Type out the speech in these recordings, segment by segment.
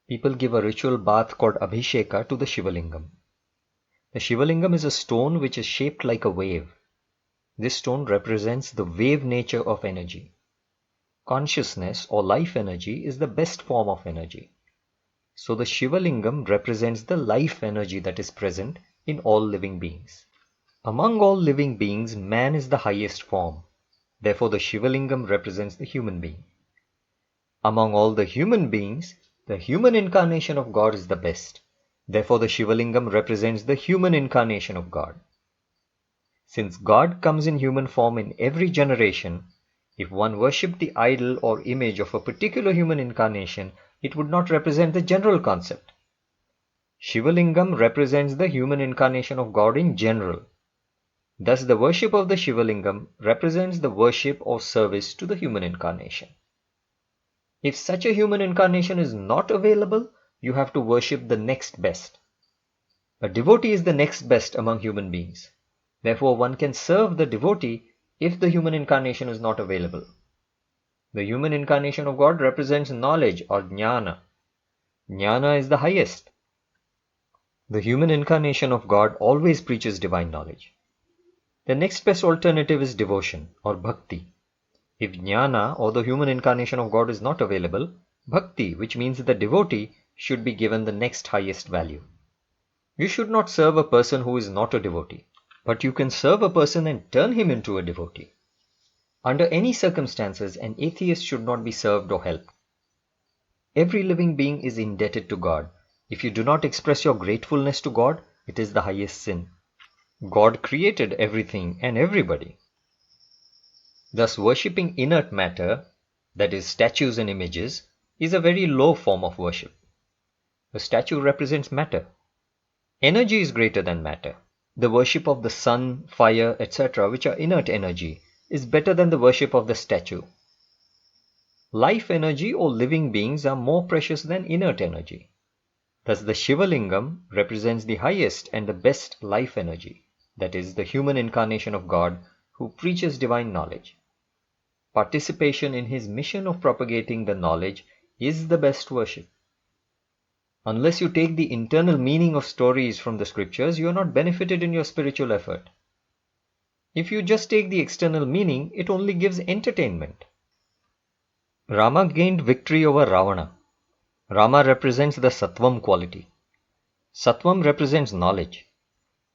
people give a ritual bath called Abhisheka to the Shivalingam. The Shivalingam is a stone which is shaped like a wave. This stone represents the wave nature of energy. Consciousness or life energy is the best form of energy. So the Shivalingam represents the life energy that is present in all living beings. Among all living beings, man is the highest form. Therefore, the Shivalingam represents the human being. Among all the human beings, the human incarnation of God is the best. Therefore, the Shivalingam represents the human incarnation of God. Since God comes in human form in every generation, if one worshipped the idol or image of a particular human incarnation, it would not represent the general concept. Shivalingam represents the human incarnation of God in general. Thus, the worship of the Shivalingam represents the worship or service to the human incarnation. If such a human incarnation is not available, you have to worship the next best. A devotee is the next best among human beings. Therefore, one can serve the devotee if the human incarnation is not available. The human incarnation of God represents knowledge or jnana. Jnana is the highest. The human incarnation of God always preaches divine knowledge. The next best alternative is devotion or bhakti. If jnana or the human incarnation of God is not available, bhakti, which means the devotee, should be given the next highest value. You should not serve a person who is not a devotee, but you can serve a person and turn him into a devotee. Under any circumstances, an atheist should not be served or helped. Every living being is indebted to God. If you do not express your gratefulness to God, it is the highest sin. God created everything and everybody. Thus, worshipping inert matter, that is, statues and images, is a very low form of worship. A statue represents matter. Energy is greater than matter. The worship of the sun, fire, etc., which are inert energy, is better than the worship of the statue. Life energy or living beings are more precious than inert energy. Thus, the Shivalingam represents the highest and the best life energy, that is, the human incarnation of God who preaches divine knowledge. Participation in his mission of propagating the knowledge is the best worship. Unless you take the internal meaning of stories from the scriptures, you are not benefited in your spiritual effort. If you just take the external meaning, it only gives entertainment. Rama gained victory over Ravana. Rama represents the Sattvam quality. Sattvam represents knowledge.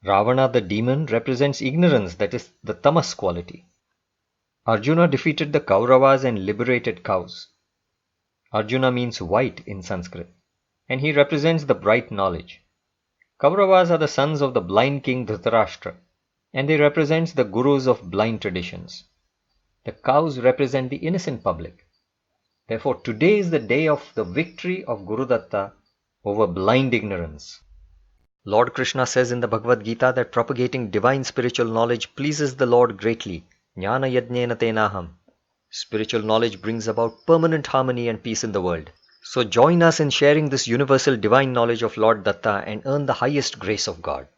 Ravana the demon represents ignorance, that is the Tamas quality. Arjuna defeated the Kauravas and liberated cows. Arjuna means white in Sanskrit, and he represents the bright knowledge. Kauravas are the sons of the blind king Dhritarashtra, and they represent the gurus of blind traditions. The cows represent the innocent public. Therefore, today is the day of the victory of Guru Datta over blind ignorance. Lord Krishna says in the Bhagavad Gita that propagating divine spiritual knowledge pleases the Lord greatly. Jnana yajnena tenaham. Spiritual knowledge brings about permanent harmony and peace in the world. So join us in sharing this universal divine knowledge of Lord Datta and earn the highest grace of God.